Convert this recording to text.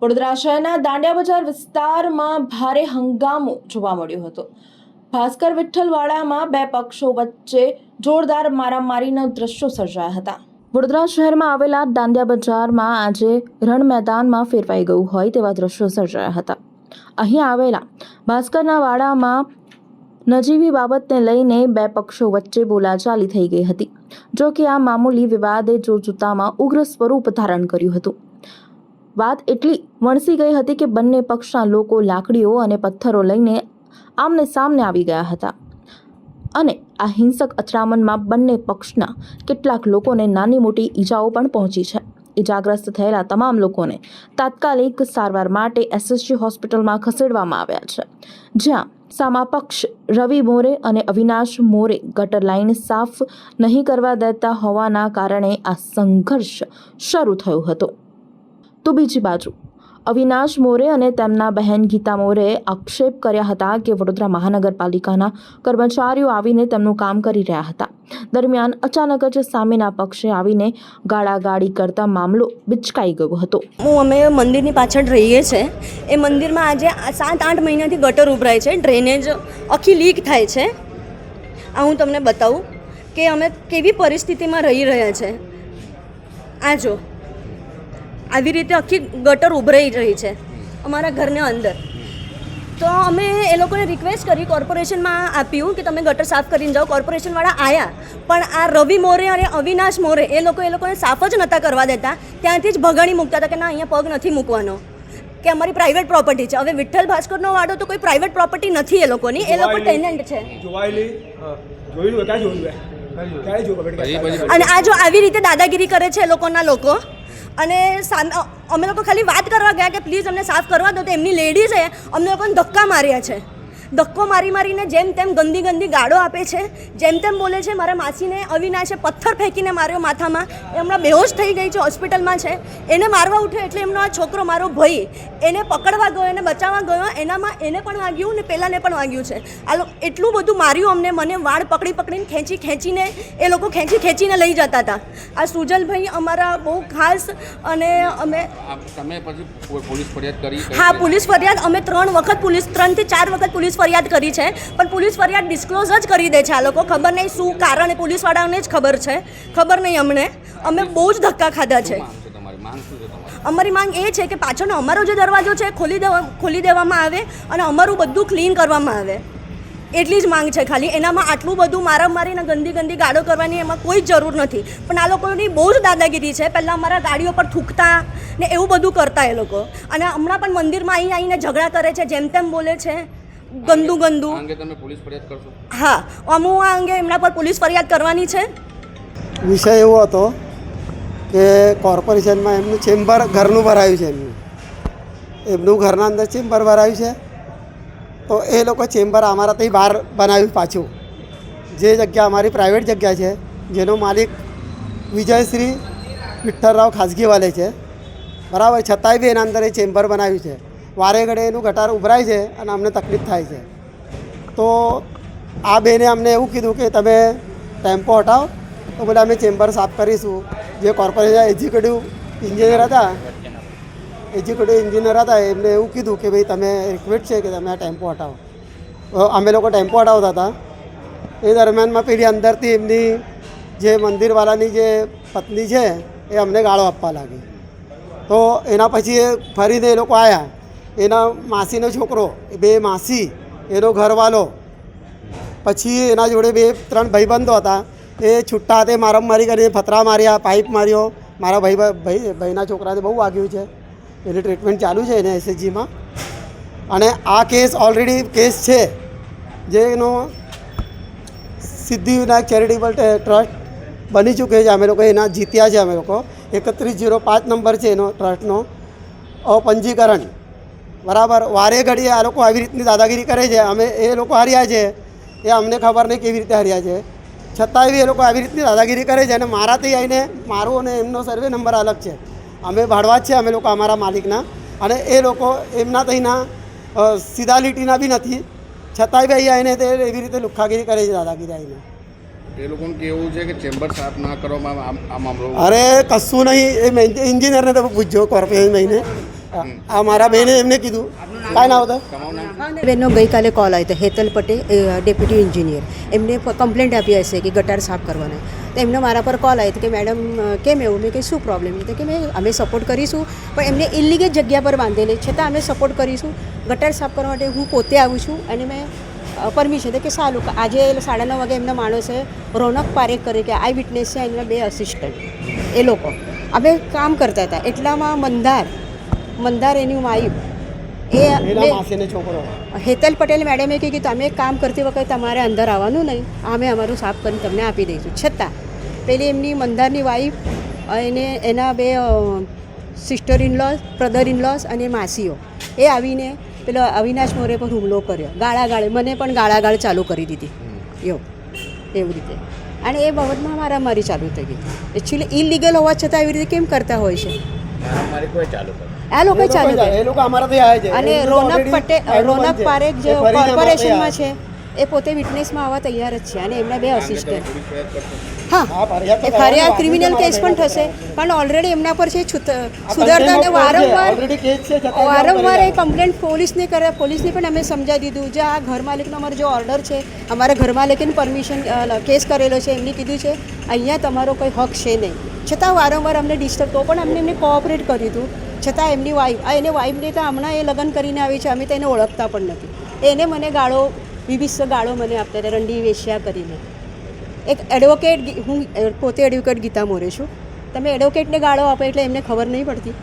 વડોદરા શહેરના દાંડિયા બજાર વિસ્તારમાં ભારે હંગામો જોવા મળ્યો હતો. ભાસ્કર વિઠ્ઠલવાડામાં બે પક્ષો વચ્ચે જોરદાર મારામારીના દ્રશ્યો સર્જાયા હતા. વડોદરા શહેરમાં આવેલા દાંડિયા બજારમાં આજે રણ મેદાનમાં ફેરવાઈ ગયું હોય તેવા દ્રશ્યો સર્જાયા હતા. અહીં આવેલા ભાસ્કરના વાડામાં નજીવી બાબતને લઈને બે પક્ષો વચ્ચે બોલાચાલી થઈ ગઈ હતી. જો કે આ મામૂલી વિવાદે જોતજોતામાં ઉગ્ર સ્વરૂપ ધારણ કર્યું હતું. વાત એટલી વણસી ગઈ હતી કે બંને પક્ષના લોકો લાકડીઓ અને પથ્થરો લઈને આમને સામને આવી ગયા હતા અને આ હિંસક અથડામણમાં બંને પક્ષના કેટલાક લોકોને નાની મોટી ઈજાઓ પણ પહોંચી છે. ઈજાગ્રસ્ત થયેલા તમામ લોકોને તાત્કાલિક સારવાર માટે એસએસજી હોસ્પિટલમાં ખસેડવામાં આવ્યા છે, જ્યાં સામા પક્ષ રવિ મોરે અને અવિનાશ મોરે ગટર લાઇન સાફ નહીં કરવા દેતા હોવાના કારણે આ સંઘર્ષ શરૂ થયો હતો. તો બીજી બાજુ અવિનાશ મોરે અને તેમના બહેન ગીતા મોરેએ આક્ષેપ કર્યા હતા કે વડોદરા મહાનગરપાલિકાના કર્મચારીઓ આવીને તેમનું કામ કરી રહ્યા હતા. દરમિયાન અચાનક જ સામેના પક્ષે આવીને ગાળાગાળી કરતા મામલો બિચકાઈ ગયો હતો. અમે મંદિરની પાછળ રહીએ છીએ. એ મંદિરમાં આજે 7-8 મહિનાથી ગટર ઉભરાય છે, ડ્રેનેજ આખી લીક થાય છે. આ હું તમને બતાવું કે અમે કેવી પરિસ્થિતિમાં રહી રહ્યા છે. આ જો આવી રીતે આખી ગટર ઉભરાઈ રહી છે અમારા ઘરની અંદર. તો અમે એ લોકોને રિક્વેસ્ટ કરી, કોર્પોરેશનમાં આપ્યું કે તમે ગટર સાફ કરીને જાઓ. કોર્પોરેશનવાળા આવ્યા, પણ આ રવિ મોરે અને અવિનાશ મોરે એ લોકોને સાફ જ નહોતા કરવા દેતા. ત્યાંથી જ ભગાડી મૂકતા હતા કે ના, અહીંયા પગ નથી મૂકવાનો, કે અમારી પ્રાઇવેટ પ્રોપર્ટી છે. હવે વિઠ્ઠલ ભાસ્કરનો વાડો તો કોઈ પ્રાઇવેટ પ્રોપર્ટી નથી એ લોકોની, એ લોકો ટેનન્ટ છે. અને આ જો આવી રીતે દાદાગીરી કરે છે એ લોકોના લોકો. અને અમે લોકો ખાલી વાત કરવા ગયા કે પ્લીઝ અમને સાફ કરવા દો, તો એમની લેડીઝે અમને લોકોને ધક્કા માર્યા છે. ધક્કો મારીને જેમ તેમ ગંદી ગાળો આપે છે, જેમ તેમ બોલે છે. મારા માસીને અવિનાશે પથ્થર ફેંકીને માર્યો માથામાં. એ હમણાં બેહોશ થઈ ગઈ છે, હોસ્પિટલમાં છે. એને મારવા ઉઠ્યો એટલે એમનો આ છોકરો, મારો ભાઈ, એને પકડવા ગયો, એને બચાવવા ગયો. એનામાં એને પણ વાગ્યું ને પેલાને પણ વાગ્યું છે. એટલું બધું માર્યું અમને. મને વાળ પકડીને ખેંચીને એ લોકો ખેંચીને લઈ જતા હતા. આ સુજલભાઈ અમારા બહુ ખાસ. અને અમે પોલીસ ફરિયાદ કરી? હા, પોલીસ ફરિયાદ અમે 3 થી 4 વખત પોલીસ ફરિયાદ કરી છે, પણ પોલીસ ફરિયાદ ડિસ્ક્લોઝ જ કરી દે છે આ લોકો. ખબર નહીં શું કારણ, પોલીસવાળાને જ ખબર છે. ખબર નહીં અમને. અમે બહુ જ ધક્કા ખાધા છે. અમારી માંગ એ છે કે પાછળનો અમારો જે દરવાજો છે ખોલી દેવામાં આવે અને અમારું બધું ક્લીન કરવામાં આવે. એટલી જ માંગ છે ખાલી. એનામાં આટલું બધું મારામારીને ગંદી ગાળો કરવાની એમાં કોઈ જરૂર નથી. પણ આ લોકોની બહુ જ દાદાગીરી છે. પહેલાં અમારા ગાડીઓ પર થૂકતા ને એવું બધું કરતા એ લોકો. અને હમણાં પણ મંદિરમાં આવીને ઝઘડા કરે છે, જેમ તેમ બોલે છે, ગંદુ. અંગે તમે પોલીસ ફરિયાદ કરશો? હા, હું આ અંગે એમના પર પોલીસ ફરિયાદ કરવાની છે. વિષય એવો હતો કે કોર્પોરેશનમાં એમનું ચેમ્બર ઘરનું ભરાયું છે. એમનું ઘરના અંદર ચેમ્બર ભરાયું છે. તો એ લોકો ચેમ્બર અમારા ત્યાં બહાર બનાવ્યું પાછું. જે જગ્યા અમારી પ્રાઇવેટ જગ્યા છે, જેનો માલિક વિજયશ્રી વિઠ્ઠલરાવ ખાસગીવાલે છે, બરાબર. છતાંય બી એના અંદર એ ચેમ્બર બનાવ્યું છે. વારે ઘડે એનું ગટાર ઉભરાય છે અને અમને તકલીફ થાય છે. તો આ બેને અમને એવું કીધું કે તમે ટેમ્પો હટાવો. તો બોલે અમે ચેમ્બર સાફ કરીશું. જે કોર્પોરેશન એક્ઝિક્યુટિવ એન્જિનિયર હતા એમને એવું કીધું કે ભાઈ તમે રિક્વેસ્ટ છે કે તમે આ ટેમ્પો હટાવો. અમે લોકો ટેમ્પો હટાવતા હતા. એ દરમિયાનમાં પેલી અંદરથી એમની જે મંદિરવાળાની જે પત્ની છે એ અમને ગાળો આપવા લાગી. તો એના પછી એ ફરીને એ લોકો આવ્યા. એના માસીનો છોકરો, 2 માસી, એનો ઘરવાળો, પછી એના જોડે 2-3 ભાઈબંધો હતા. એ છૂટા હાથે મારામારી કરીને ફતરા માર્યા, પાઇપ માર્યો. મારા ભાઈના છોકરાને બહુ વાગ્યું છે. એની ટ્રીટમેન્ટ ચાલુ છે એને એસએચજીમાં. અને આ કેસ ઓલરેડી કેસ છે જેનો સિદ્ધિવિનાયક ચેરિટેબલ ટ્રસ્ટ બની ચૂક્યો છે. અમે લોકો એના જીત્યા છે. અમે લોકો 3105 નંબર છે એનો ટ્રસ્ટનો પંજીકરણ, બરાબર. વારે ઘડીએ આ લોકો આવી રીતની દાદાગીરી કરે છે. અમે એ લોકો હાર્યા છે, એ અમને ખબર નહીં કેવી રીતે હાર્યા છે. છતાંય બી એ લોકો આવી રીતની દાદાગીરી કરે છે. અને મારાથી આવીને મારો અને એમનો સર્વે નંબર અલગ છે. અમે ભાડવા જ છે અમે લોકો અમારા માલિકના. અને એ લોકો એમના તહીંના સીધા લીટીના બી નથી. છતાંય બી અહીં આવીને તે એવી રીતે લુખ્ખાગીરી કરે છે, દાદાગીરી આવીને. એ લોકોને કેવું છે કે ચેમ્બર સાફ ના કરવામાં આ મામલો? અરે કશું નહીં. એ એન્જિનિયરને તમે પૂછજો, કોર્પોરેશન ભાઈને. આ મારા બહેને એમને કીધું કાંઈ ના હતા તમારું નામ બેનનો ગઈકાલે કોલ આવ્યો હતો હેતલ પટેલ ડેપ્યુટી એન્જિનિયર એમને કમ્પ્લેન્ટ આપી હશે કે ગટાર સાફ કરવાના તો એમને મારા પર કોલ આવ્યો હતો કે મેડમ કેમ એવું મેં કે શું પ્રોબ્લેમ છે તો કે અમે સપોર્ટ કરીશું પણ એમને ઇલીગલ જગ્યા પર બાંધેલી છતાં અમે સપોર્ટ કરીશું ગટાર સાફ કરવા માટે હું પોતે આવું છું અને મેં પરમિશન કે સારું આજે 9:30 વાગે એમના માણસે રોનક પારેખ કરે કે આઈ વિટનેસ છે એમના 2 અસિસ્ટન્ટ એ લોકો અમે કામ કરતા હતા એટલામાં મંદાર એની વાઈફ એના માસીને છોકરો હેતલ પટેલ મેડમે કહ્યું કે તમે કામ કરતી વખતે તમારે અંદર આવવાનું નહીં અમે અમારું સાફ કરીને તમને આપી દઈશું છતાં પેલી એમની મંદારની વાઈફ એને એના 2 સિસ્ટર ઇનલોસ બ્રધર ઇનલોસ અને માસીઓ એ આવીને પેલો અવિનાશ મોરે પર હુમલો કર્યો ગાળાગાળી મને પણ ગાળાગાળ ચાલુ કરી દીધી એવી રીતે અને એ બાબતમાં મારામારી ચાલુ થઈ ગઈ એકચ્યુઅલી ઇલીગલ હોવા છતાં એવી રીતે કેમ કરતા હોય છે આ લોકો ચાલુ કરે એ લોકો અમારાથી આવે છે અને રોનક પારેખ જે કોર્પોરેશનમાં છે એ પોતે વિટનેસમાં આવવા તૈયાર જ છે અને એમના 2 અસિસ્ટન્ટ હા એ ફરિયાદ ક્રિમિનલ કેસ પણ થશે પણ ઓલરેડી એમના પર છે સુધારતા વારંવાર એ કમ્પ્લેન્ટ પોલીસને કરે પોલીસને પણ અમે સમજાવી દીધું જે આ ઘર માલિકનો અમારો જે ઓર્ડર છે અમારા ઘર માલિકની પરમિશન કેસ કરેલો છે એમને કીધું છે અહીંયા તમારો કોઈ હક છે નહીં છતાં વારંવાર અમને ડિસ્ટર્બ તો પણ અમને એમને કોઓપરેટ કર્યું હતું છતાં એમની વાઈફ એને વાઈફને તો હમણાં એ લગ્ન કરીને આવી છે અમે તો એને ઓળખતા પણ નથી એને મને ગાળો વિભિષ્ટ ગાળો મને આપતા હતા રંડી વેશ્યા કરીને એક એડવોકેટ હું પોતે એડવોકેટ ગીતા મોરે છું તમે એડવોકેટને ગાળો આપો એટલે એમને ખબર નહીં પડતી